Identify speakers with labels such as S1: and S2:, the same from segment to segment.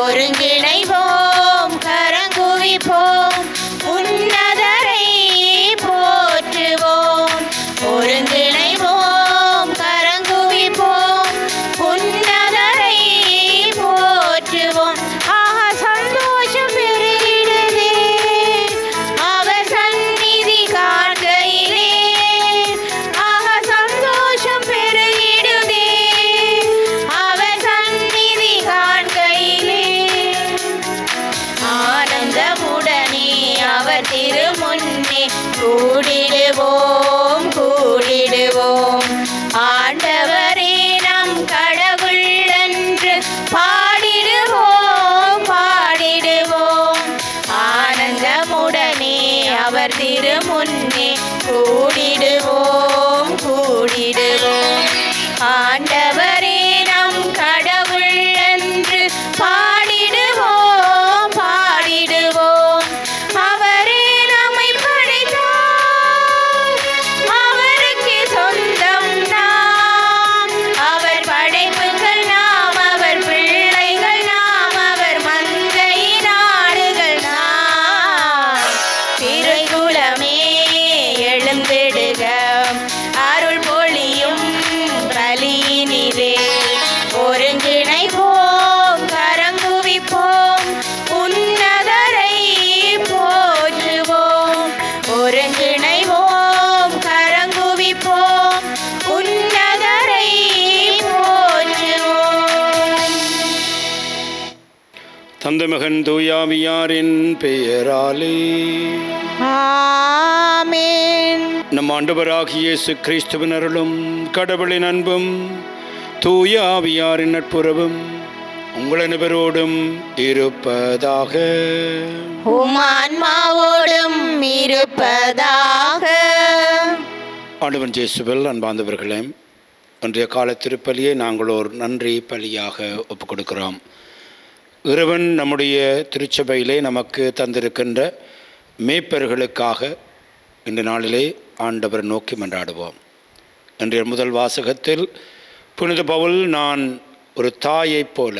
S1: ஒருங்கிணைவோம் கரங்குவிப்போம் உன்னதரை போற்றுவோம். ஒருங்கிணைவோம் கரங்குவிப்போம் உன்னதரை போற்றுவோம். ஆஹா சந்தோஷம் பெருகிடுதே அவர் சந்நிதி காண்கையிலே. ஆஹா சந்தோஷம் பெருகிடுதே அவர் சந்நிதி காண்கையிலே. ஆனந்தமுடனே அவர் திருமுன்னே கூடிடுவோம் கூடிடுவோம். ஆண்டவரே நம் கடவுள் என்று பாடிடுவோம் பாடிடுவோம். ஆனந்தமுடனே அவர் திருமுன்னே கூடிடுவோம் கூடிடுவோம். ஆண்டவரே நம் கடவுள் என்று பாடிடுவோம் பாடிடுவோம். அவரே நம்மை படைத்தார் அவருக்கு சொந்தம் நாம். அவர் படைப்புகள் நாம் அவர் பிள்ளைகள் நாம் அவர் மந்தை நாடுகள் நாம். திருக்குலமே எழுந்திடுக அருள் பொழியும் பலியினிலே. ஒருங்கிணைவோம் கரங்குவிப்போம் உன்னதரை போற்றுவோம். ஒருங்கிணைவோம் கரங்குவிப்போம் உன்னதரை போற்றுவோம்.
S2: தந்தை மகன் தூயாவியாரின் பெயராலே
S1: ஆமென்.
S2: நம் ஆண்டவராகிய இயேசு கிறிஸ்துவின் அருளும் கடவுளின் அன்பும் தூய ஆவியாரின் நட்புறவும் உங்கள் அனைவரோடும் இருப்பதாக.
S1: உம் ஆன்மாவோடும் இருப்பதாக.
S2: ஆண்டவன் இயேசுவில் அன்பார்ந்தவர்களே, இன்றைய கால திருப்பலியை நாங்கள் ஒரு நன்றி பலியாக ஒப்புக் கொடுக்கிறோம். இறைவன் நம்முடைய திருச்சபையிலே நமக்கு தந்திருக்கின்ற மேய்ப்பர்களுக்காக இந்த நாளிலே ஆண்டவர் நோக்கி மன்றாடுவோம். இன்றைய முதல் வாசகத்தில் புனித பவுல் நான் ஒரு தாயைப் போல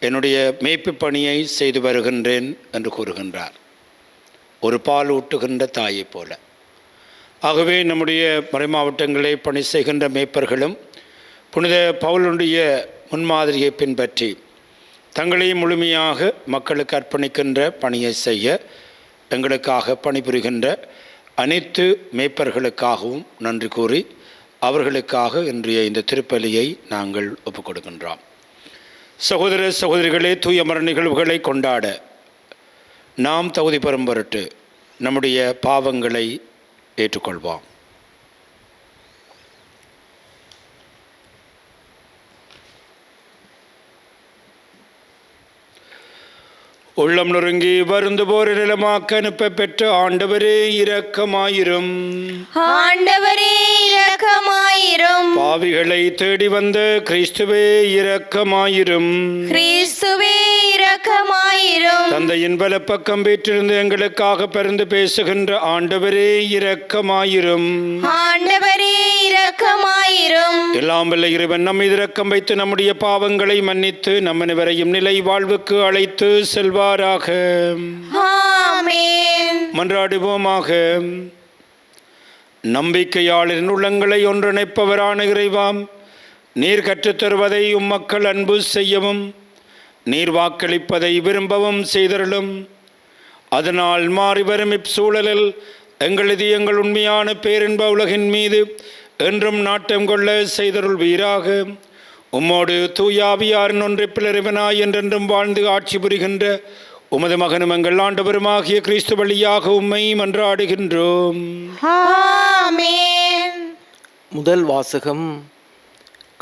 S2: என்னுடைய மேய்ப்பு பணியை செய்து வருகின்றேன் என்று கூறுகின்றார். ஒரு பால் ஊட்டுகின்ற தாயைப் போல. ஆகவே நம்முடைய மறைமாவட்டங்களை பணி செய்கின்ற மேய்ப்பர்களும் புனித பவுலுடைய முன்மாதிரியை பின்பற்றி தங்களை முழுமையாக மக்களுக்கு அர்ப்பணிக்கின்ற பணியை செய்ய எங்களுக்காக பணிபுரிகின்ற அனைத்து மேய்ப்பர்களுக்காகவும் நன்றி கூறி அவர்களுக்காக இன்றைய இந்த திருப்பலியை நாங்கள் ஒப்புக் கொடுக்கின்றோம். சகோதர சகோதரிகளே, தூய மர நிகழ்வுகளை கொண்டாட நாம் தகுதி பெறும் பொருட்டு நம்முடைய பாவங்களை ஏற்றுக்கொள்வோம். உள்ளம் நொறுங்கி வருந்துவோர் நிலமாக்க அனுப்ப பெற்ற ஆண்டவரே இரக்கமாயிரும்.
S1: ஆண்டவரே இரக்கமாயிரும்.
S2: பாவிகளை தேடி வந்த கிறிஸ்துவே இரக்கமாயிரும்.
S1: கிறிஸ்துவே இரக்கமாயிரும்.
S2: தந்தையின் வலப்பக்கம் வீற்றிருந்து எங்களுக்காக பரிந்து பேசுகின்ற ஆண்டவரே இரக்கமாயிரும்.
S1: ஆண்டவரே இரக்கமாயிரும்.
S2: எல்லாம் வல்ல இறைவன் நம்மை இரக்கம் வைத்து நம்முடைய பாவங்களை மன்னித்து நம் அனைவரையும் நிலை வாழ்வுக்கு அழைத்து செல்வாராக.
S1: ஆமென்.
S2: மன்றாடுவோமாக. நம்பிக்கையாளரின் உள்ளங்களை ஒன்றிணைப்பவரான இறைவாம், நீர் கற்றுத்தருவதை மக்கள் அன்பு செய்யவும் நீர் வாக்களிப்பதை விரும்பவும் செய்தருளும். அதனால் மாறிவரும் இச்சூழலில் எங்கள் உண்மையான பேரின்ப உலகின் மீது என்றும் நாட்டம் கொள்ள செய்தருள்வீராக. உம்மோடு தூயாவியாரின் ஒன்றிப்பில் இறைவனாய் என்றென்றும் வாழ்ந்து ஆட்சி புரிகின்ற உமது மகனும் எங்கள் ஆண்டவருமாகிய கிறிஸ்து வழியாக உம்மை மன்றாடுகின்றோம்.
S1: ஆமென்.
S3: முதல் வாசகம்.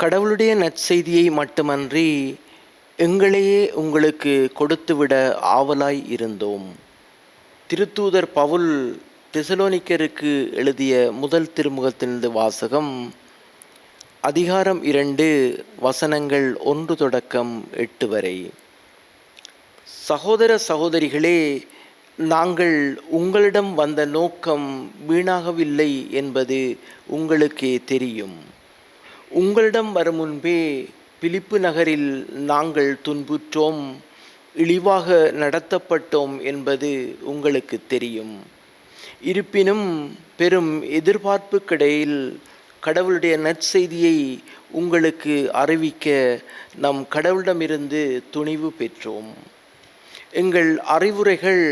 S3: கடவுளுடைய நற்செய்தியை மட்டுமன்றி எங்களையே உங்களுக்கு கொடுத்துவிட ஆவலாய் இருந்தோம். திருத்தூதர் பவுல் தெசலோனிக்கருக்கு எழுதிய முதல் திருமுகத்திலிருந்து வாசகம். அதிகாரம் 2 வசனங்கள் 1 தொடக்கம் 8 வரை. சகோதர சகோதரிகளே, நாங்கள் உங்களிடம் வந்த நோக்கம் வீணாகவில்லை என்பது உங்களுக்கே தெரியும். உங்களிடம் வரும் முன்பே பிலிப்பு நகரில் நாங்கள் துன்புற்றோம், இழிவாக நடத்தப்பட்டோம் என்பது உங்களுக்கு தெரியும். இருப்பினும் பெரும் எதிர்பார்ப்புக்கிடையில் கடவுளுடைய நற்செய்தியை உங்களுக்கு அறிவிக்க நம் கடவுளிடமிருந்து துணிவு பெற்றோம். எங்கள் அறிவுரைகள்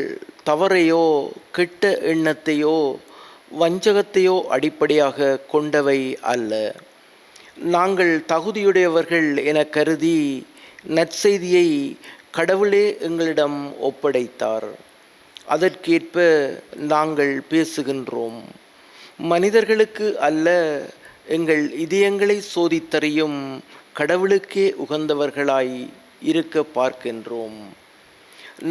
S3: தவறையோ கெட்ட எண்ணத்தையோ வஞ்சகத்தையோ அடிப்படையாக கொண்டவை அல்ல. நாங்கள் தகுதியுடையவர்கள் என கருதி நற்செய்தியை கடவுளே எங்களிடம் ஒப்படைத்தார். அதற்கேற்ப நாங்கள் பேசுகின்றோம். மனிதர்களுக்கு அல்ல, எங்கள் இதயங்களை சோதித்தறியும் கடவுளுக்கே உகந்தவர்களாய் இருக்க பார்க்கின்றோம்.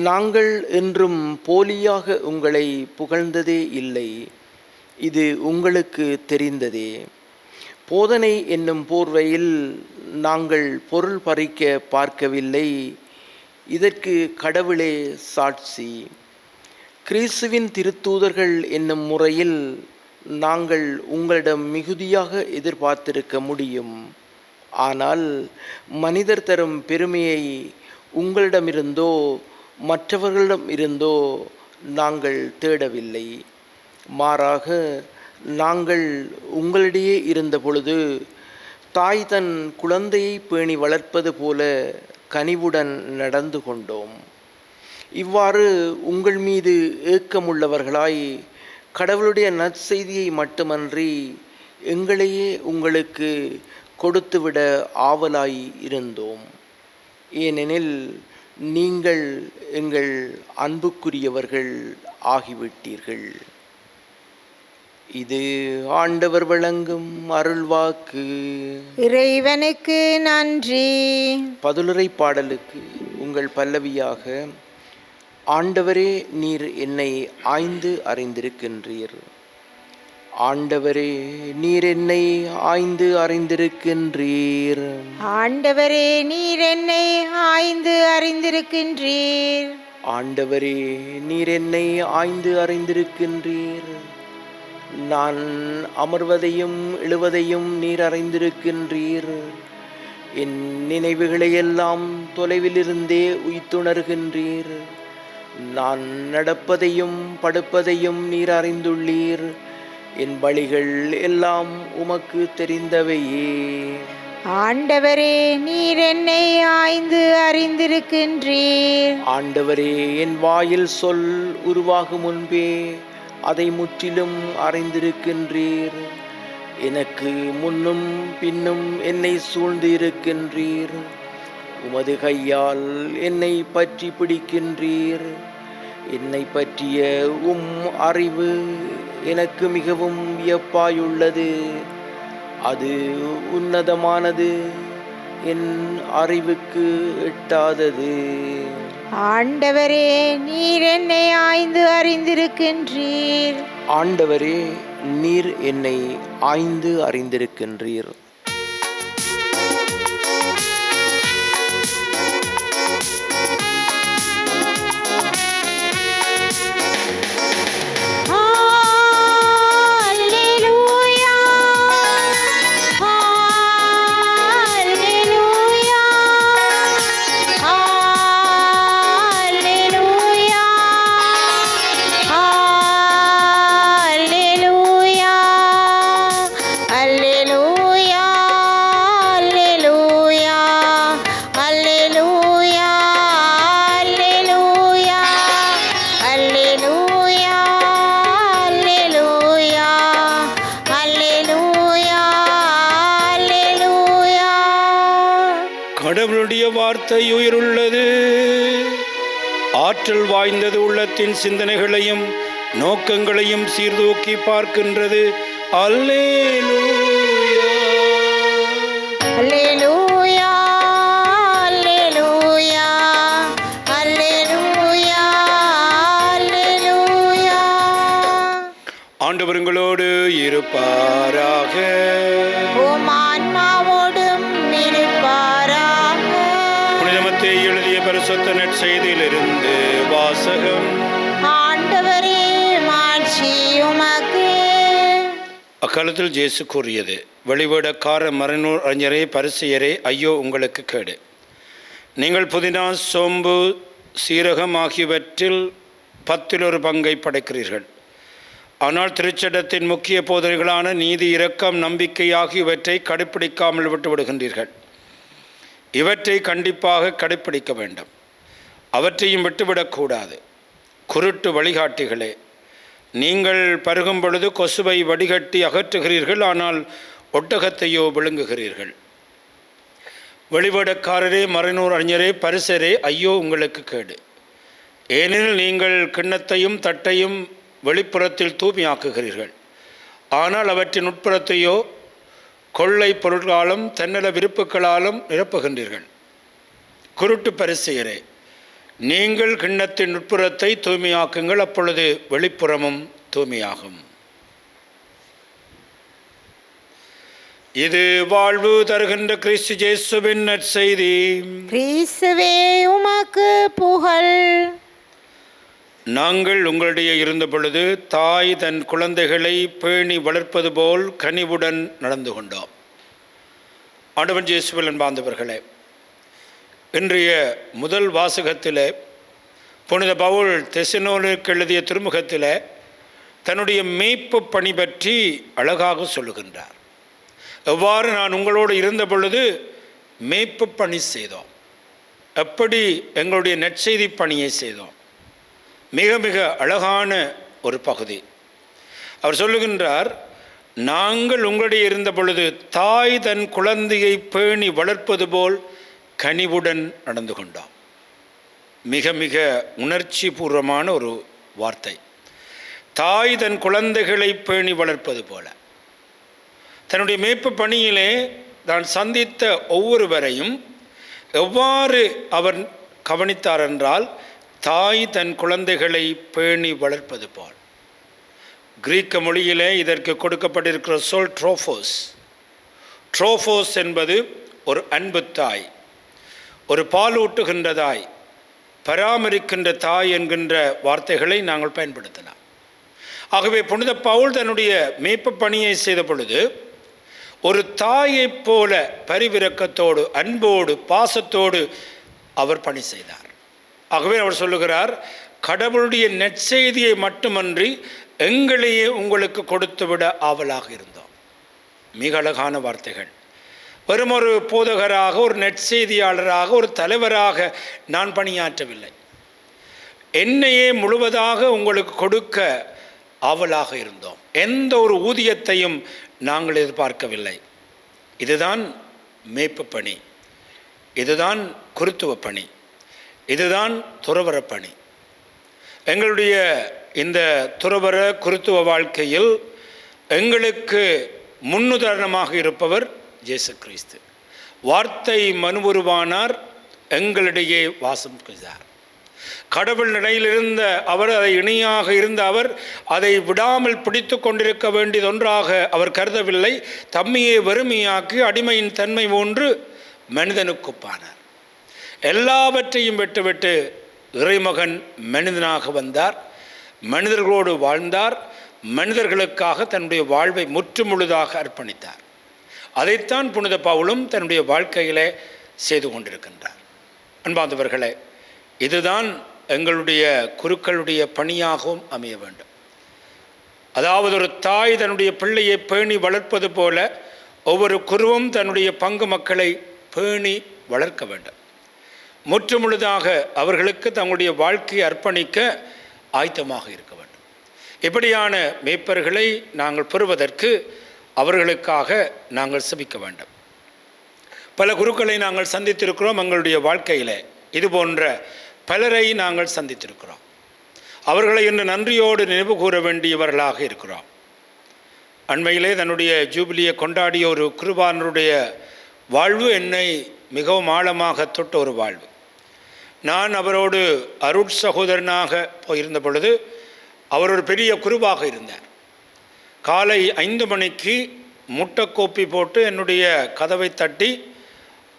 S3: நாங்கள் என்றும் போலியாக உங்களை புகழ்ந்ததே இல்லை, இது உங்களுக்கு தெரிந்ததே. போதனை என்னும் போர்வையில் நாங்கள் பொருள் பறிக்க பார்க்கவில்லை, இதற்கு கடவுளே சாட்சி. கிறிஸ்துவின் திருத்தூதர்கள் என்னும் முறையில் நாங்கள் உங்களிடம் மிகுதியாக எதிர்பார்த்திருக்க முடியும். ஆனால் மனிதர் தரும் பெருமையை உங்களிடமிருந்தோ மற்றவர்களிடம் இருந்தோ நாங்கள் தேடவில்லை. மாறாக நாங்கள் உங்களிடையே இருந்த பொழுது தாய் தன் குழந்தையை பேணி வளர்ப்பது போல கனிவுடன் நடந்து கொண்டோம். இவ்வாறு உங்கள் மீது ஏக்கமுள்ளவர்களாய் கடவுளுடைய நற்செய்தியை மட்டுமன்றி எங்களையே உங்களுக்கு கொடுத்துவிட ஆவலாய் இருந்தோம். ஏனெனில் நீங்கள் எங்கள் அன்புக்குரியவர்கள் ஆகிவிட்டீர்கள். இது ஆண்டவர் வழங்கும் அருள்வாக்கு.
S1: இறைவனுக்கு நன்றி.
S3: பதிலுரை பாடலுக்கு உங்கள் பல்லவியாக, ஆண்டவரே நீர் என்னை ஆய்ந்து அறிந்திருக்கின்றீர். ஆண்டவரே நீர் என்னை ஆய்ந்து அறிந்திருக்கின்றீர்.
S1: ஆண்டவரே நீர் என்னை ஆய்ந்து அறிந்திருக்கின்றீர்.
S3: ஆண்டவரே நீர் என்னை ஆய்ந்து அறிந்திருக்கின்றீர். நான் அமர்வதையும் எழுவதையும் நீர் அறிந்திருக்கின்றீர். என் நினைவுகளையெல்லாம் தொலைவிலிருந்தே உய்த்துணர்கின்றீர். நான் நடப்பதையும் படுப்பதையும் நீர் அறிந்துள்ளீர். என் வழிகள் எல்லாம் உமக்கு தெரிந்தவையே.
S1: ஆண்டவரே நீர் என்னை ஆய்ந்து அறிந்திருக்கின்றீர்.
S3: ஆண்டவரே என் வாயில் சொல் உருவாகும் முன்பே அதை முற்றிலும் அறிந்திருக்கின்றீர். எனக்கு முன்னும் பின்னும் என்னை சூழ்ந்து இருக்கின்றீர். உமது கையால் என்னை பற்றி பிடிக்கின்றீர். என்னை பற்றிய அறிவு எனக்கு மிகவும் வியப்பாயுள்ளது. அது உன்னதமானது, என் அறிவுக்கு எட்டாதது.
S1: ஆண்டவரே நீர் என்னை ஆய்ந்து அறிந்திருக்கின்றீர்.
S3: ஆண்டவரே நீர் என்னை ஆய்ந்து அறிந்திருக்கின்றீர்.
S2: கடவுளுடைய வார்த்தை உயிருள்ளது, ஆற்றல் வாய்ந்தது, உள்ளத்தின் சிந்தனைகளையும் நோக்கங்களையும் சீர்தூக்கி பார்க்கின்றது. அல்லேலூயா,
S1: அல்லேலூயா, அல்லேலூயா, அல்லேலூயா, அல்லேலூயா.
S2: ஆண்டவர் உங்களோடு இருப்பாராக.
S1: உம் ஆன்மாவோடும் இருப்பாராக.
S2: புனித மத்தேயு எழுதிய பரிசுத்த நற்செய்தியிலிருந்து வாசகம்.
S1: ஆண்டவரே மாட்சி உமக்கு.
S2: அக்காலத்தில் இயேசு கூறியது, வெளிவேடக்கார மறைநூல் அறிஞரே, பரிசேயரே, ஐயோ உங்களுக்கு கேடு! நீங்கள் புதினா, சோம்பு, சீரகம் ஆகியவற்றில் 10 பங்கை படைக்கிறீர்கள். ஆனால் திருச்சட்டத்தின் முக்கிய போதனைகளான நீதி, இரக்கம், நம்பிக்கை ஆகியவற்றை கடைப்பிடிக்காமல் விட்டுவிடுகின்றீர்கள். இவற்றை கண்டிப்பாக கடைப்பிடிக்க வேண்டும். அவற்றையும் விட்டுவிடக்கூடாது. குருட்டு வழிகாட்டிகளே, நீங்கள் பருகும் பொழுது கொசுவை வடிகட்டி அகற்றுகிறீர்கள், ஆனால் ஒட்டகத்தையோ விழுங்குகிறீர்கள். வெளிவேடக்காரரே, மறைநூல் அறிஞரே, பரிசேயரே, ஐயோ உங்களுக்கு கேடு! ஏனெனில் நீங்கள் கிண்ணத்தையும் தட்டையும் வெளிப்புறத்தில் தூய்மையாக்குகிறீர்கள், ஆனால் அவற்றின் உட்புறத்தையோ கொள்ளை பொருட்களாலும் தென்னல விருப்புகளாலும் நிரப்புகின்றீர்கள். குருட்டு பரிசேயரே, நீங்கள் கிண்ணத்தின் உட்புறத்தை தூய்மையாக்குங்கள், அப்பொழுது வெளிப்புறமும் தூய்மையாகும். இது வாழ்வு தருகின்ற கிறிஸ்து இயேசுவின் நற்செய்தி.
S1: கிறிஸ்துவே உமக்கு புகழ்.
S2: நாங்கள் உங்களிடையே இருந்த பொழுது தாய் தன் குழந்தைகளை பேணி வளர்ப்பது போல் கனிவுடன் நடந்து கொண்டோம். ஆண்டவன் இயேசுவில் அன்பார்ந்தவர்களே, இன்றைய முதல் வாசகத்திலே புனித பவுல் தெசலோனிக்கேயருக்கு எழுதிய திருமுகத்திலே தன்னுடைய மேய்ப்பு பணி பற்றி அழகாக சொல்லுகின்றார். எவ்வாறு நான் உங்களோடு இருந்த பொழுது மேய்ப்பு பணி செய்தோம், எப்படி எங்களுடைய நற்செய்தி பணியை செய்தோம். மிக மிக அழகான ஒரு பகுதி. அவர் சொல்லுகின்றார், நாங்கள் உங்களிடையே இருந்த பொழுது தாய் தன் குழந்தையை பேணி வளர்ப்பது போல் கனிவுடன் நடந்து கொண்டோம். மிக மிக உணர்ச்சி பூர்வமான ஒரு வார்த்தை. தாய் தன் குழந்தைகளை பேணி வளர்ப்பது போல. தன்னுடைய மேய்ப்பு பணியிலே தான் சந்தித்த ஒவ்வொருவரையும் எவ்வாறு அவர் கவனித்தார் என்றால், தாய் தன் குழந்தைகளை பேணி வளர்ப்பது போல். கிரீக்க மொழியிலே இதற்கு கொடுக்கப்பட்டிருக்கிற சொல் ட்ரோஃபோஸ். ட்ரோஃபோஸ் என்பது ஒரு அன்பு தாய், ஒரு பாலூட்டுகின்ற தாய், பராமரிக்கின்ற தாய் என்கின்ற வார்த்தைகளை நாங்கள் பயன்படுத்தலாம். ஆகவே புனித பவுல் தன்னுடைய மேய்ப்பு பணியை செய்த பொழுது ஒரு தாயைப் போல பரிவிரக்கத்தோடு, அன்போடு, பாசத்தோடு அவர் பணி செய்தார். ஆகவே அவர் சொல்லுகிறார், கடவுளுடைய நற்செய்தியை மட்டுமன்றி எங்களையே உங்களுக்கு கொடுத்துவிட ஆவலாக இருந்தோம். மிக அழகான வார்த்தைகள். வெறும் ஒரு போதகராக, ஒரு நற்செய்தியாளராக, ஒரு தலைவராக நான் பணியாற்றவில்லை. என்னையே முழுவதாக உங்களுக்கு கொடுக்க ஆவலாக இருந்தோம். எந்த ஒரு ஊதியத்தையும் நாங்கள் எதிர்பார்க்கவில்லை. இதுதான் மேய்ப்பு பணி, இதுதான் குருத்துவ பணி, இதுதான் துறவற பணி. எங்களுடைய இந்த துறவற குருத்துவ வாழ்க்கையில் எங்களுக்கு முன்னுதாரணமாக இருப்பவர் இயேசு கிறிஸ்து. வார்த்தை மனுவுருவானார், எங்களிடையே வாசம் செய்தார். கடவுள் நிலையில் இருந்த அவர், அதை இணையாக இருந்த அவர், அதை விடாமல் பிடித்து கொண்டிருக்க வேண்டியது ஒன்றாக அவர் கருதவில்லை. தம்மையை வெறுமையாக்கி அடிமையின் தன்மை ஒன்று மனிதனுக்குப்பானார். எல்லாவற்றையும் விட்டுவிட்டு இறைமகன் மனிதனாக வந்தார், மனிதர்களோடு வாழ்ந்தார், மனிதர்களுக்காக தன்னுடைய வாழ்வை முற்றுமுழுதாக அர்ப்பணித்தார். அதைத்தான் புனித பவுலும் தன்னுடைய வாழ்க்கையிலே செய்து கொண்டிருக்கின்றார். அன்பார்ந்தவர்களே, இதுதான் எங்களுடைய குருக்களுடைய பணியாகவும் அமைய வேண்டும். அதாவது ஒரு தாய் தன்னுடைய பிள்ளையை பேணி வளர்ப்பது போல ஒவ்வொரு குருவும் தன்னுடைய பங்கு மக்களை பேணி வளர்க்க வேண்டும். முற்றுமுழுதாக அவர்களுக்கு தங்களுடைய வாழ்க்கையை அர்ப்பணிக்க ஆயத்தமாக இருக்க வேண்டும். இப்படியான மேய்ப்பர்களை நாங்கள் பெறுவதற்கு அவர்களுக்காக நாங்கள் செபிக்க வேண்டும். பல குருக்களை நாங்கள் சந்தித்திருக்கிறோம். எங்களுடைய வாழ்க்கையில் இது போன்ற பலரை நாங்கள் சந்தித்திருக்கிறோம். அவர்களை இன்று நன்றியோடு நினைவு கூற வேண்டியவர்களாக இருக்கிறோம். அண்மையிலே தன்னுடைய ஜூபிலியை கொண்டாடிய ஒரு குருவானருடைய வாழ்வு என்னை மிகவும் ஆழமாக தொட்ட ஒரு வாழ்வு. நான் அவரோடு அருட் சகோதரனாக போயிருந்த பொழுது அவர் ஒரு பெரிய குருவாக இருந்தார். காலை 5 மணிக்கு முட்டை கோப்பி போட்டு என்னுடைய கதவை தட்டி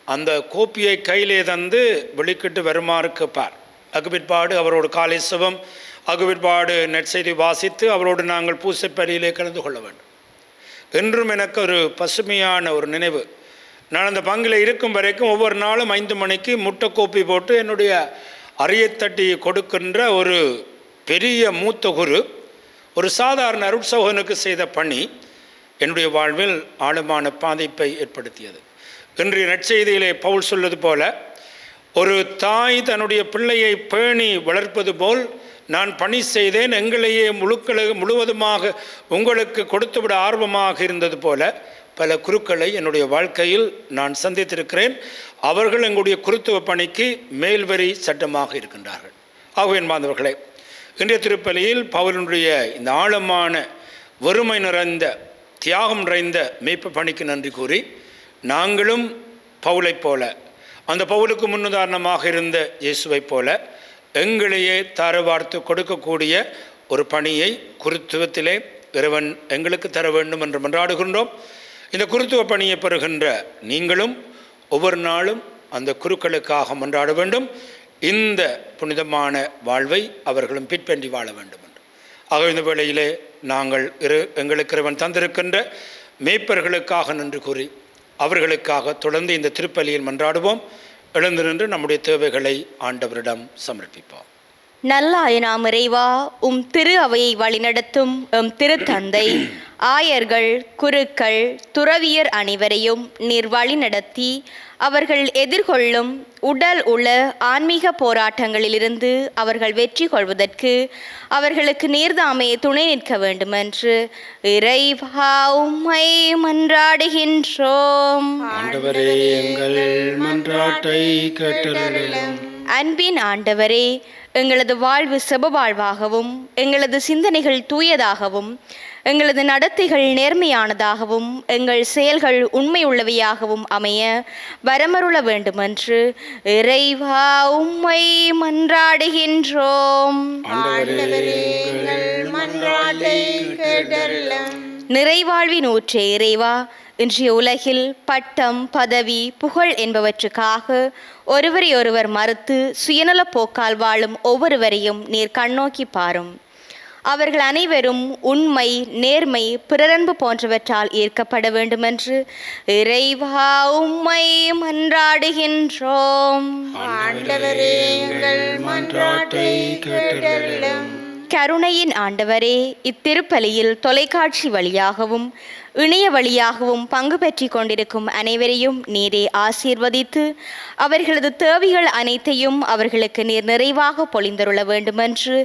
S2: அந்த கோப்பியை கையிலே தந்து வெளிக்கிட்டு வருமாறு கேட்பார். அகுபிற்பாடு அவரோடு காலை சிவம், அகுபிற்பாடு நற்செய்தி வாசித்து அவரோடு நாங்கள் பூசைப்பலியிலே கலந்து கொள்ள வேண்டும். என்றும் எனக்கு ஒரு பசுமையான ஒரு நினைவு. நான் அந்த பங்கில் இருக்கும் வரைக்கும் ஒவ்வொரு நாளும் 5 மணிக்கு முட்டை கோப்பி போட்டு என்னுடைய அரியத்தட்டி கொடுக்கின்ற ஒரு பெரிய மூத்த குரு, ஒரு சாதாரண அருட்சகோதரனுக்கு செய்த பணி என்னுடைய வாழ்வில் ஆழமான பாதிப்பை ஏற்படுத்தியது. இன்றைய நற்செய்தியிலே பவுல் சொல்வது போல, ஒரு தாய் தன்னுடைய பிள்ளையை பேணி வளர்ப்பது போல் நான் பணி செய்தேன், எங்களையே முழுவதுமாக உங்களுக்கு கொடுத்துவிட ஆர்வமாக இருந்தது போல பல குருக்களை என்னுடைய வாழ்க்கையில் நான் சந்தித்திருக்கிறேன். அவர்கள் எங்களுடைய குருத்துவ பணிக்கு மேல்வரி சட்டமாக இருக்கின்றார்கள். ஆகவே மாணவர்களே, இன்றைய திருப்பலியில் பவுலினுடைய இந்த ஆழமான வறுமை நிறைந்த தியாகம் நிறைந்த மேய்ப்பு பணிக்கு நன்றி கூறி, நாங்களும் பவுலைப் போல, அந்த பவுலுக்கு முன்னுதாரணமாக இருந்த இயேசுவைப் போல எங்களையே தாரவார்த்து கொடுக்கக்கூடிய ஒரு பணியை குருத்துவத்திலே இறைவன் எங்களுக்கு தர வேண்டும் என்று மன்றாடுகின்றோம். இந்த குருத்துவ பணியை பெறுகின்ற நீங்களும் ஒவ்வொரு நாளும் அந்த குருக்களுக்காக மன்றாட வேண்டும். இந்த புனிதமான வாழ்வை அவர்களும் பின்பற்றி வாழ வேண்டும் என்று. ஆக இந்த வேளையிலே நாங்கள் எங்களுக்கு இறைவன் தந்திருக்கின்ற மேய்ப்பர்களுக்காக நன்றி கூறி அவர்களுக்காக தொடர்ந்து இந்த திருப்பலியில் மன்றாடுவோம். எழுந்து நின்று நம்முடைய தேவைகளை ஆண்டவரிடம் சமர்ப்பிப்போம்.
S4: நல்லாயனாம் இறைவா, உம் திரு அவையை வழிநடத்தும் எம் திருத்தந்தை, ஆயர்கள், குருக்கள், துறவியர் அனைவரையும் நீர் வழிநடத்தி அவர்கள் எதிர்கொள்ளும் உடல் உள ஆன்மீக போராட்டங்களிலிருந்து அவர்கள் வெற்றி கொள்வதற்கு அவர்களுக்கு நீர்தாமே துணை நிற்க வேண்டுமென்று இறைவா உம்மை மன்றாடுகின்றோம்.
S2: ஆண்டவரே, எங்கள் மன்றாட்டை கேட்டருளும்.
S4: அன்பின் ஆண்டவரே, எங்களது வாழ்வு செபவாழ்வாகவும் எங்களது சிந்தனைகள் தூயதாகவும் எங்களது நடத்தைகள் நேர்மையானதாகவும் எங்கள் செயல்கள் உண்மையுள்ளவையாகவும் அமைய வரமருள வேண்டுமென்று இறைவா உம்மை மன்றாடுகின்றோம். நிறைவாழ்வின் ஊற்றே இறைவா, இன்றைய உலகில் பட்டம், பதவி, புகழ் என்பவற்றுக்காக ஒருவரை ஒருவர் மறுத்து சுயநல போக்கால் வாழும் ஒவ்வொருவரையும் நீர் கண்ணோக்கி பாரும். அவர்கள் அனைவரும் உண்மை, நேர்மை, பிறரன்பு போன்றவற்றால் ஈர்க்கப்பட வேண்டுமென்று இறைவா உம்மை மன்றாடுகின்றோம்.
S1: ஆண்டவரே, எங்கள் மன்றாட்டை கேட்டருளும்.
S4: கருணையின் ஆண்டவரே, இத்திருப்பலியில் தொலைக்காட்சி வழியாகவும் இணைய வழியாகவும் பங்கு பெற்றி கொண்டிருக்கும் அனைவரையும் நீரே ஆசீர்வதித்து அவர்களது தேவைகள் அனைத்தையும் அவர்களுக்கு நீர் நிறைவாக பொழிந்தருள வேண்டுமென்று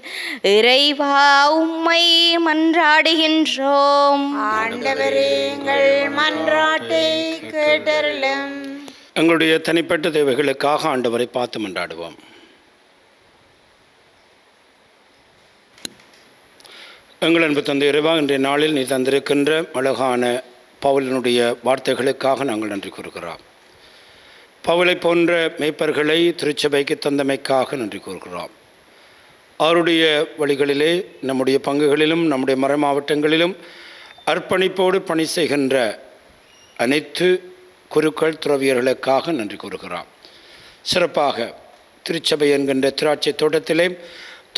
S4: இறைவா உம்மை மன்றாடுகின்றோம்.
S1: ஆண்டவரே, எங்கள் மன்றாட்டை கேட்டருளும்.
S2: எங்களுடைய தனிப்பட்ட தேவைகளுக்காக ஆண்டவரை பார்த்து மன்றாடுவோம். எங்கள் அன்பு தந்தை இறைவா, இன்றைய நாளில் நீ தந்திருக்கின்ற அழகான பவுலினுடைய வார்த்தைகளுக்காக நாங்கள் நன்றி கூறுகிறோம். பவுலை போன்ற மேய்ப்பர்களை திருச்சபைக்கு தந்தமைக்காக நன்றி கூறுகிறோம். அவருடைய வழிகளிலே நம்முடைய பங்குகளிலும் நம்முடைய மறை மாவட்டங்களிலும் அர்ப்பணிப்போடு பணி செய்கின்ற அனைத்து குருக்கள், துறவியர்களுக்காக நன்றி கூறுகிறோம். சிறப்பாக திருச்சபை என்கின்ற திராட்சை தோட்டத்திலே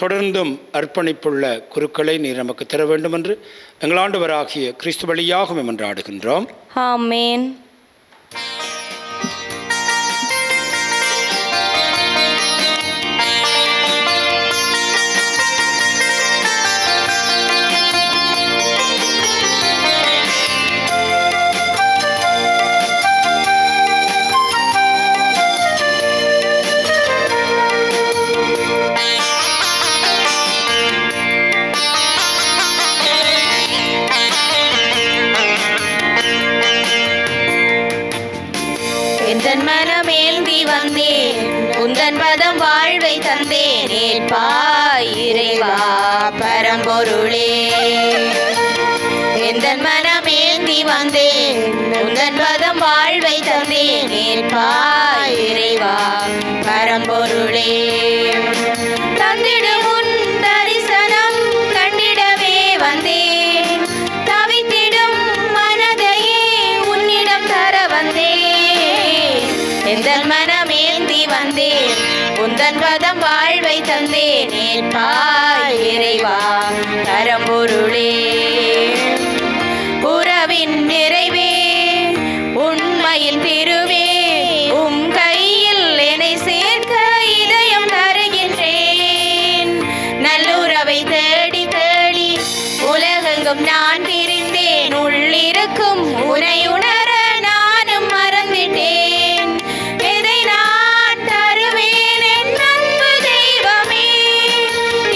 S2: தொடர்ந்தும் அர்ப்பணிப்புள்ள குருக்களை நீர் நமக்கு தர வேண்டும் என்று எங்கள் ஆண்டவராகிய கிறிஸ்து வழியாக மன்றாடுகின்றோம்.
S4: ஆமென். உந்தன் பதம் வாழ்வை தந்தேன் ஏற்பாய் இறைவா பரம்பொருளே. எந்தன் மனமேந்தி வந்தேன் உந்தன் பதம் வாழ்வை தந்தேன் ஏற்பாய் இறைவா பரம்பொருளே. தந்திடும் உன் தரிசனம் கண்டிடவே வந்தேன், தவித்திடும் மனதையே உன்னிடம் தர வந்தேன். எந்தன் மனமேந்தி வந்தேன் உந்தன் பதம் வாழ்வை தந்தேன் ஏற்பாய் இறைவா பரம்பொருளே. உறவே வாழ்வின் நிறைவே உண்மையில் திருவே உம் கையில் என்னை சேர்க்க இதயம் தருகின்றேன். நல்லுறவை தேடி தேடி உலகெங்கும் நான் பிரிந்தேன். உள்ளிருக்கும் உனை உணர நானும் மறந்துட்டேன். எதை நான் தருவேன் என் அன்பு தெய்வமே,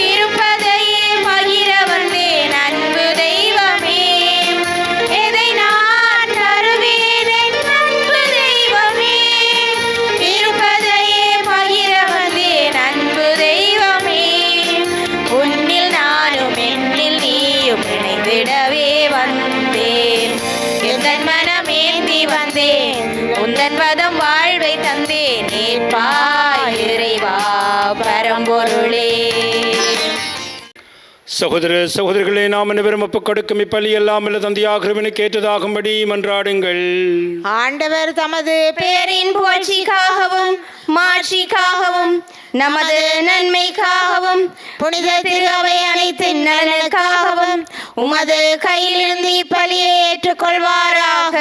S4: இருப்பதையே பகிர வந்தேன் அன்பு தெய்வமே. எதை நான் தருவேன் என் அன்பு தெய்வமே, இருப்பதையே பகிர வந்தேன் அன்பு தெய்வமே. உன்னில் நானும் என்னில் நீயும் இணைந்திடவே வந்தேன். எந்தன் மனம் ஏந்தி வந்தேன், உந்தன் பதம் வாழ்வை தந்தேன். ஏற்பாய் இறைவா பரம்பொருளே.
S2: சகோதர சகோதரிகளே, நாம் அனைவரும் ஒப்புக் கொடுக்கும் இப்பலி எல்லாம் தந்தையாகிறவனு கேட்டதாகும்படி மன்றாடுங்கள்.
S1: ஆண்டவர் தமது
S4: பேரின் புகழ்ச்சிக்காகவும் மாட்சிக்காகவும் நமது நன்மைக்காகவும் புனித திரு அவை அனைத்து நலனுக்காகவும் உமது கையிலிருந்து இப்பலியை ஏற்றுக்கொள்வாராக.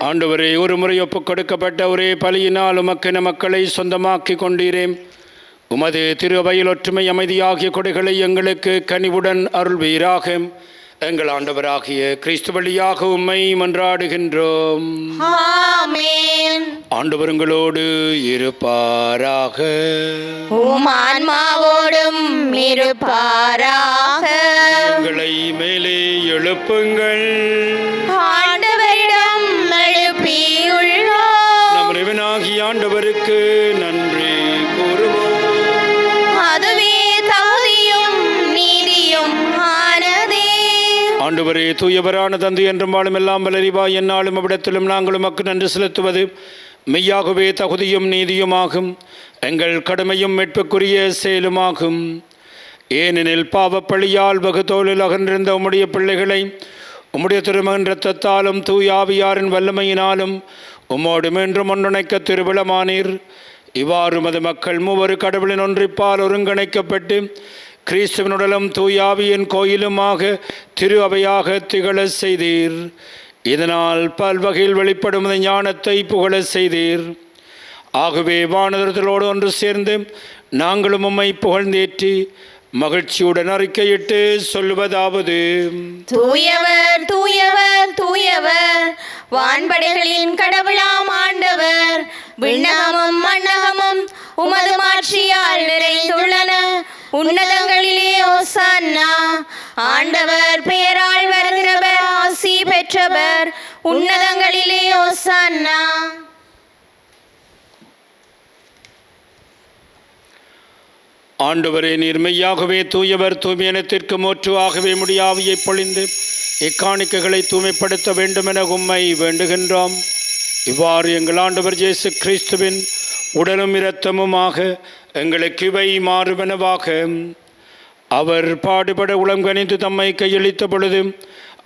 S2: ஆண்டவரே, ஒரு முறை ஒப்புக் கொடுக்கப்பட்ட ஒரே பலியினால் உமக்கென மக்களை சொந்தமாக்கி கொண்டீரே. உமது திரு அவையில் ஒற்றுமை அமைதியாகிய கொடைகளை எங்களுக்கு கனிவுடன் அருள்வீராக. எங்கள் ஆண்டவராகிய கிறிஸ்து வழியாக உம்மை மன்றாடுகின்றோம்.
S4: ஆமென்.
S2: ஆண்டவர் உங்களோடு இருப்பாராக.
S4: உம் ஆன்மாவோடும் இருப்பாராக.
S2: எங்களை மேலே எழுப்புங்கள்.
S4: ஆண்டவரிடம் எழுப்பியுள்ளோம்.
S2: நம் இறைவனாகிய ஆண்டவருக்கு நன்றி கூறுவோம்.
S4: அதுவே தகுதியும் நீதியும் ஆனதே.
S2: ஆண்டவரே, தூயவரான தந்தை என்றும் வாழும் எல்லாம் வல்லறிவா, என்னாலும் அவ்விடத்திலும் நாங்கள் உமக்கு நன்றி செலுத்துவது மெய்யாகவே தகுதியும் நீதியுமாகும். எங்கள் கடமையும் மீட்புக்குரிய செயலுமாகும். ஏனெனில் பாவப்பழியால் வகுத்தோலில் அகன்றிருந்த உம்முடைய பிள்ளைகளை உம்முடைய திருமகன் இரத்தத்தாலும் தூய ஆவியாரின் வல்லமையினாலும் உம்மோடு மீண்டும் ஒன்றிணைக்க திருவிழமானீர். இவ்வாறு மது மக்கள் மூவரு கடவுளின் ஒன்றிப்பால் ஒருங்கிணைக்கப்பட்டு கிறிஸ்துவின் உடலும் தூயாவியின் கோயிலுமாக திரு அவையாக திகழ செய்தீர். இதனால் பல்வகையில் வெளிப்படும் ஞானத்தை புகழ செய்தீர். ஆகவே வானதர்களோடு ஒன்று சேர்ந்து நாங்களும் உம்மை புகழ்ந்தேற்றி மகிழ்ச்சியுடன் அறிக்கையிட்டு சொல்லுவதாவது:
S4: தூயவர் தூயவர் தூயவர், வான்படைகளின் கடவுளாம் ஆண்டவர். விண்ணகமும் மண்ணகமும் உமது மாட்சியால் நிறைந்துள்ளன. உன்னதங்களிலே ஓசான்னா. ஆண்டவர் பெயரால் வருகிறவர் ஆசி பெற்றவர். உன்னதங்களிலே ஓசான்னா.
S2: ஆண்டவரே, நீர் மெய்யாகவே தூயவர். தூய்மையினத்திற்கு மோற்றுவாகவே முடியாவியை பொழிந்து இக்காணிக்கைகளை தூய்மைப்படுத்த வேண்டுமென உம்மை வேண்டுகின்றோம். இவ்வாறு எங்கள் ஆண்டவர் இயேசு கிறிஸ்துவின் உடலும் இரத்தமுமாக எங்களுக்கு இவை மாறுவனவாக. அவர் பாடுபட உளங்கணிந்து தம்மை கையளித்த பொழுது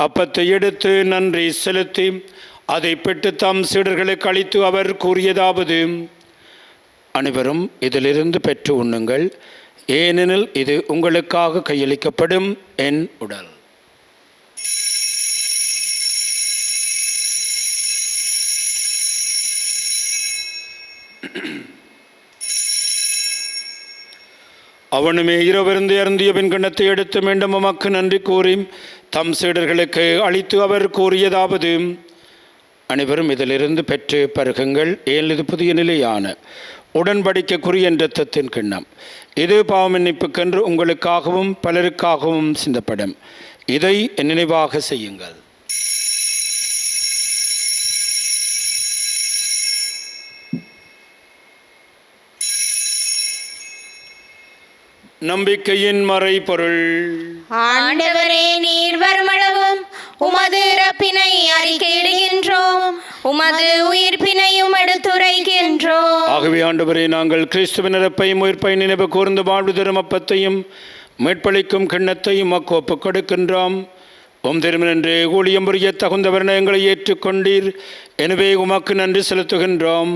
S2: அப்பத்தை எடுத்து நன்றி செலுத்தி அதை பெற்று தம் சீடர்களுக்கு அளித்து அவர் கூறியதாவது: அனைவரும் இதிலிருந்து பெற்று உண்ணுங்கள், ஏனெனில் இது உங்களுக்காக கையளிக்கப்படும் என் உடல். அவனுமே இரவிருந்து அருந்திய பின் கிண்ணத்தை எடுத்து மீண்டும் உமக்கு நன்றி கூறி தம் சீடர்களுக்கு அளித்து அவர் கூறியதாவது: அனைவரும் இதிலிருந்து பெற்று பருகுங்கள், ஏன் இது புதிய நிலையான உடன்படிக்கைக்குரிய இரத்தத்தின் கிண்ணம். இது பாவமன்னிப்புக்கென்று உங்களுக்காகவும் பலருக்காகவும் சிந்தப்படும். இதை நினைவாக செய்யுங்கள். நம்பிக்கையின் மறைபொருள்.
S4: ஆண்டவரே, நீர் வருமளவும் உமது இறப்பினை அறிக்கையிடுகின்றோம், உமது உயிர்ப்பினையும் எடுத்துரைக்கின்றோம்.
S2: ஆகவே ஆண்டவரே, நாங்கள் கிறிஸ்துவின் இறப்பையும் உயிர்ப்பை நினைவு கூர்ந்து வாழ்வு தரும் அப்பத்தையும் மீட்பளிக்கும் கிண்ணத்தையும் உமக்கு ஒப்புக் கொடுக்கின்றோம். உம் திருமணன்று ஊழியம் புரிய தகுந்தவர் எங்களை ஏற்றுக்கொண்டீர். எனவே உமக்கு நன்றி செலுத்துகின்றோம்.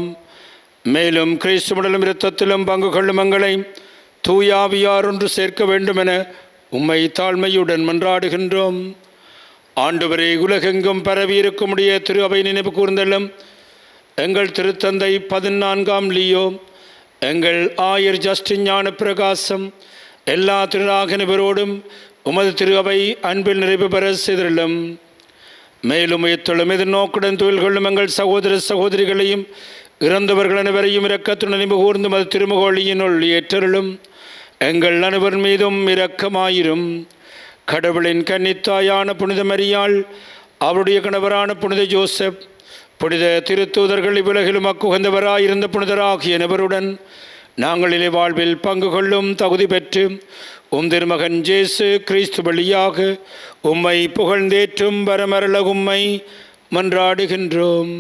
S2: மேலும் கிறிஸ்துவிடலும் இரத்தத்திலும் பங்கு கொள்ளும் எங்களை தூயாவியார் ஒன்று சேர்க்க வேண்டுமென உம்மை தாழ்மையுடன் மன்றாடுகின்றோம். ஆண்டவரே, உலகெங்கும் பரவி இருக்குமுடைய திரு அவை நினைவு கூர்ந்தலும் எங்கள் திருத்தந்தை 14ஆம் லியோ, எங்கள் ஆயர் ஜஸ்டின் ஞான பிரகாசம், எல்லா திருநாகனிவரோடும் உமது திரு அவை அன்பில் நிறைவு பெற செய்திருளும். மேலும் உயர்த்தலும் எதிர்நோக்குடன் தொழில் கொள்ளும் எங்கள் சகோதர சகோதரிகளையும் இறந்தவர்கள் அனைவரையும் இரக்கத்துடன் நினைவு கூர்ந்து மது திருமுகொழியினுள் ஏற்றருளும். எங்கள் அனைவர் மீதும் இரக்கமாயிரும். கடவுளின் கன்னித்தாயான புனித மரியாள், அவருடைய கணவரான புனித ஜோசப், புனித திருத்தூதர்கள், இவ்வுலகிலும் அக்குகந்தவராயிருந்த புனிதராகிய அனைவருடன் நாங்கள் இலை வாழ்வில் பங்கு கொள்ளும் தகுதி பெற்று திருமகன் ஜேசு கிறிஸ்து வழியாக உம்மை புகழ்ந்தேற்றும் வரமரள உம்மை மன்றாடுகின்றோம்.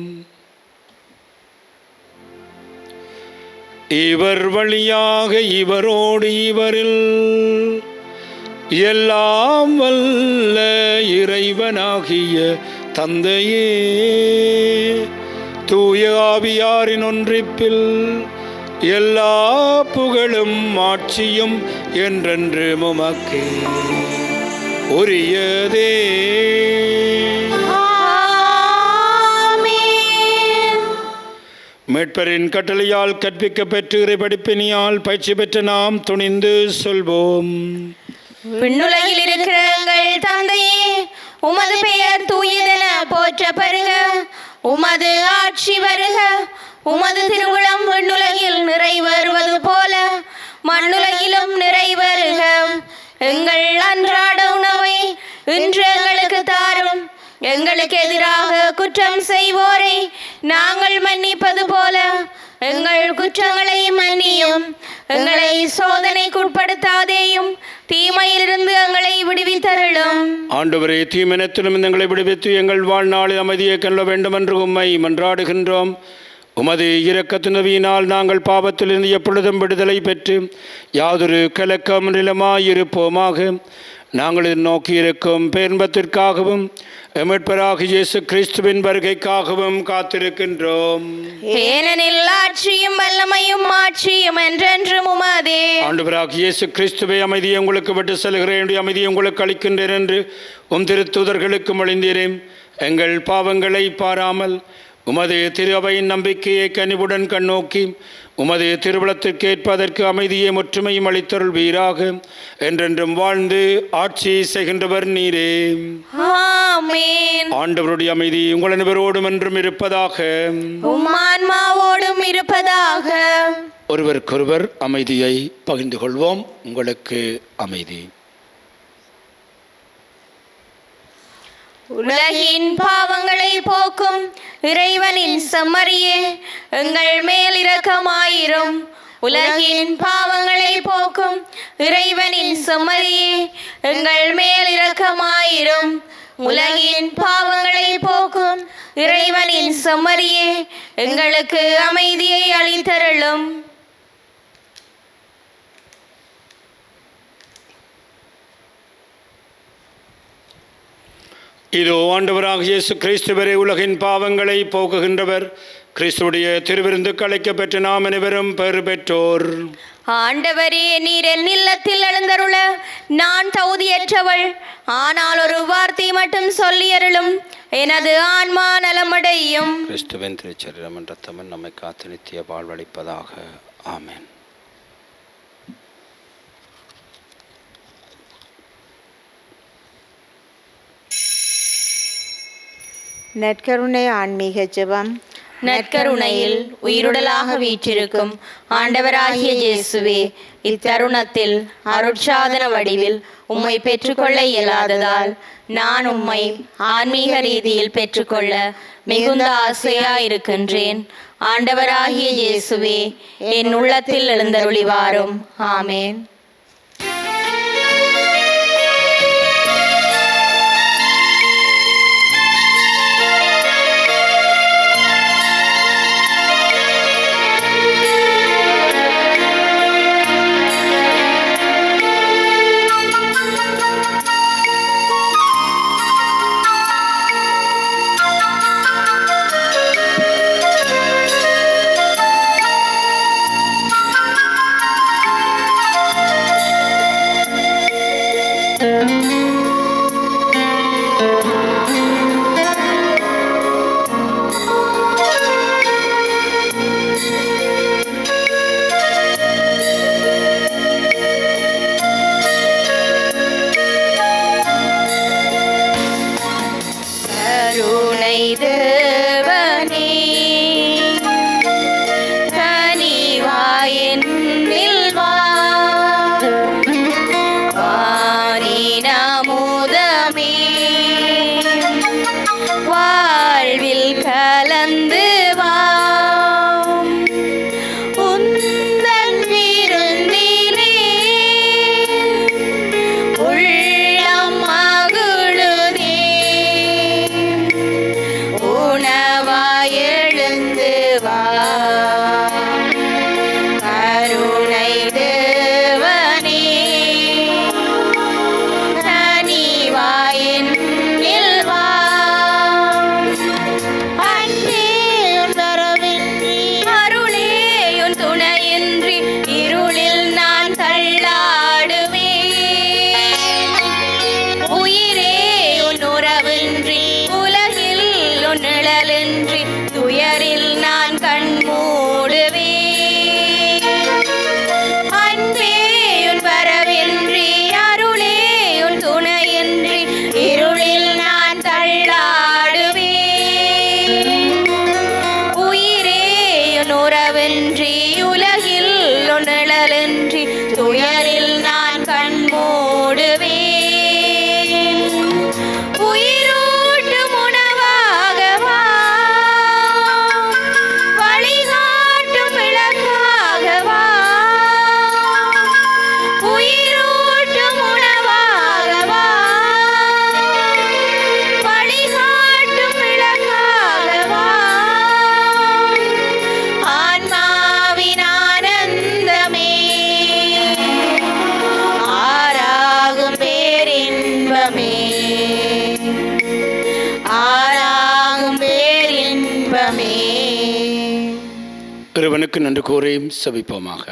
S2: இவர் வழியாக இவரோடு இவரில் எல்லாம் வல்ல இறைவனாகிய தந்தையே, தூய ஆவியாரின் ஒன்றிப்பில் எல்லா புகழும் ஆட்சியும் என்றென்று உமக்கே உரியதே. மீட்பரின் கட்டளையால் கற்பிக்க பெற்று இறை படிப்பினியால் பயிற்சி பெற்ற நாம் துணிந்து சொல்வோம்.
S4: விண்ணுலகில் இருக்கிற எங்கள் தந்தையே, உமது பெயர் தூயதென போற்ற பெறுக. உமது ஆட்சி வருக. உமது திருவுளம் விண்ணுலகில் நிறைவேறுவது போல மண்ணுலகிலும் நிறைவேறுக. எங்கள் அன்றாட உணவை இன்று எங்களுக்கு தாரும். எங்களுக்கு எதிராக குற்றம் செய்வோரை நாங்கள் மன்னிப்பது போல எங்கள் குற்றங்களை மன்னியும். எங்களை சோதனைக்குட்படுத்தாதேயும், தீமையிலிருந்து எங்களை விடுவித்தருளும்.
S2: ஆண்டவரே, தீமனத்திலும் எங்களை விடுவித்து எங்கள் வாழ்நாளில் அமைதியை கல்ல வேண்டும் என்று உம்மை மன்றாடுகின்றோம். உமது இரக்கத்துணவியினால் நாங்கள் பாவத்திலிருந்து எப்பொழுதும் விடுதலை பெற்று யாதொரு கலக்கம் நிலமாயிருப்போமாக. நாங்கள் நோக்கி இருக்கும் பேர்பத்திற்காகவும் மீட்பராகிய இயேசு கிறிஸ்துவின் வருகைக்காகவும் காத்திருக்கின்றோம்.
S4: ஏனெனில் ஆட்சியும் வல்லமையும் ஆட்சியும் என்றென்றும் உமதே.
S2: ஆண்டவராகிய இயேசு கிறிஸ்துவை, அமைதியை உங்களுக்கு விட்டு செல்கிறேன், அமைதியை உங்களுக்கு அளிக்கின்றேன் என்று திருத்தூதர்களுக்கு மொழிந்தீரேன். எங்கள் பாவங்களை பாராமல் உமது திரு அவையின் நம்பிக்கையை கனிவுடன் கண்ணோக்கி உமது திருவுளத்திற்கு ஏற்பதற்கு அமைதியை ஒற்றுமையும் அளித்தருள்வீராக. என்றென்றும் வாழ்ந்து ஆட்சி செய்கின்றவர் நீரே.
S4: ஆமென்.
S2: ஆண்டவருடைய அமைதி உங்கள் அனைவரோடும் என்றும் இருப்பதாக.
S4: உம் ஆன்மாவோடும் இருப்பதாக.
S2: ஒருவருக்கொருவர் அமைதியை பகிர்ந்து கொள்வோம். உங்களுக்கு அமைதி.
S4: உலகின் பாவங்களை போக்கும் இறைவனின் செம்மறியே, எங்கள் மேல் இரக்கமாயிரும். உலகின் பாவங்களை போக்கும் இறைவனின் செம்மறியே, எங்கள் மேல் இரக்கமாயிரும். உலகின் பாவங்களை போக்கும் இறைவனின் செம்மறியே, எங்களுக்கு அமைதியை அளித்தருளும்.
S2: இதோ ஆண்டவராகிய இயேசு கிறிஸ்துவரே, உலகின் பாவங்களை போக்குகின்றவர். கிறிஸ்துவுடைய திருவிருந்துக்கு அழைக்கப்பெற்ற நாம் அனைவரும் பெறு பெற்றோர்.
S4: ஆண்டவரே, நீர் என் இல்லத்தில் எழுந்தருள நான் தகுதியற்றவள். ஆனால் ஒரு வார்த்தை மட்டும் சொல்லியருளும், எனது ஆன்மா நலமடையும்.
S2: கிறிஸ்துவின் திருச்சரீரம் என்ற ரத்தம் நம்மை காத்து நித்திய வாழ்வளிப்பதாக. ஆமென்.
S1: நற்கருணை ஆன்மீக ஜெபம்.
S4: நற்கருணையில் உயிருடலாக வீற்றிருக்கும் ஆண்டவராகிய இயேசுவே, இத்தருணத்தில் அருட்சாதன வடிவில் உம்மை பெற்றுக்கொள்ள இயலாததால் நான் உம்மை ஆன்மீக ரீதியில் பெற்றுக்கொள்ள மிகுந்த ஆசையாயிருக்கின்றேன். ஆண்டவராகிய இயேசுவே, என் உள்ளத்தில் எழுந்தருளி வாரும். ஆமென்.
S2: இறைவனுக்கு நன்றி கூறி செபிப்போமாக.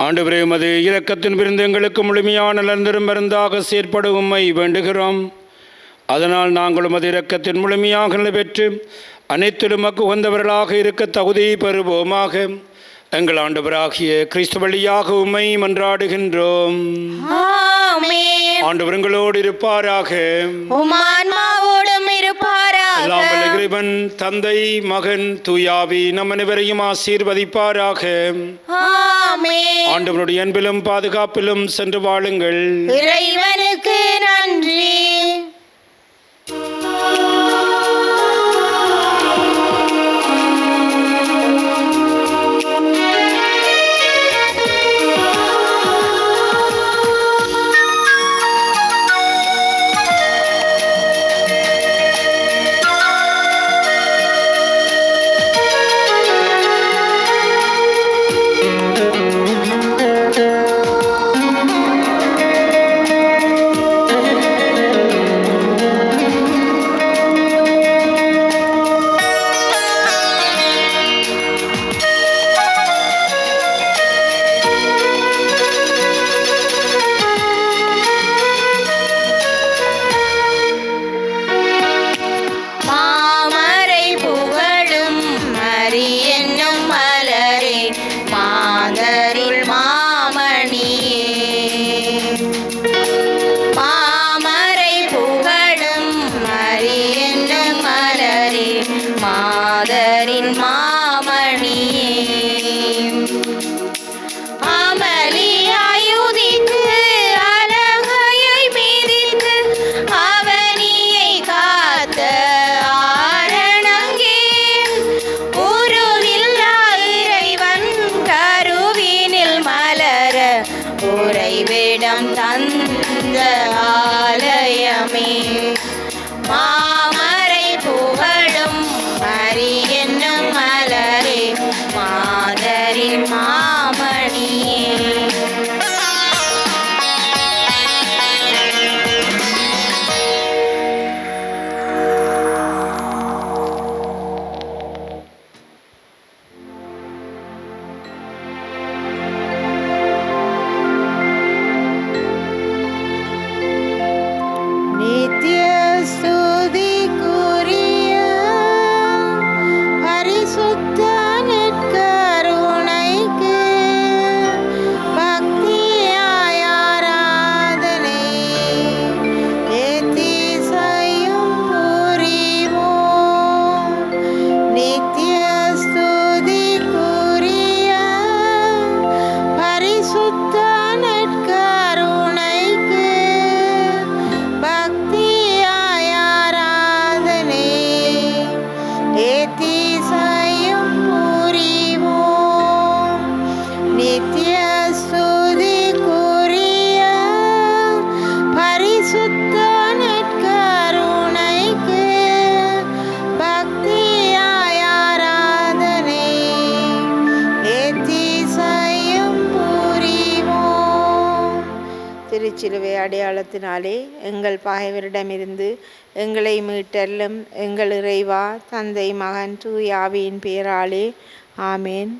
S2: ஆண்டவரே, உமது இரக்கத்தின் விருந்து எங்களுக்கு முழுமையான நலந்தரும் மருந்தாக செயற்படும் உம்மை வேண்டுகிறோம். அதனால் நாங்கள் உமது இரக்கத்தின் முழுமையாக நிலை பெற்று அனைத்திலும் மக்கு உகந்தவர்களாக இருக்க தகுதி பெறுவோமாக. எங்கள் ஆண்டவராகிய கிறிஸ்து வழியாக உம்மை மன்றாடுகின்றோம்.
S4: ஆமென்.
S2: ஆண்டவர் எங்களோடு இருப்பாராக.
S4: உம் ஆன்மாவோடும் இருப்பாராக.
S2: எல்லாம் வல்ல இறைவன் தந்தை, மகன், தூயாவி நம் அனைவரையும் ஆசீர்வதிப்பாராக.
S4: ஆமென்.
S2: ஆண்டவருடைய அன்பிலும் பாதுகாப்பிலும் சென்று வாழுங்கள்.
S4: இறைவனுக்கு நன்றி. உறைவிடம் தந்த ஆலயமே, மாமரை புகழும் மரி என்னும் மலரே, மாதரின் மாமணியே.
S1: திருச்சிலுவை அடையாளத்தினாலே எங்கள் பகைவரிடமிருந்து எங்களை மீட்டல்லும். எங்கள் இறைவா, தந்தை, மகன், தூய ஆவியின் பெயராலே ஆமேன்.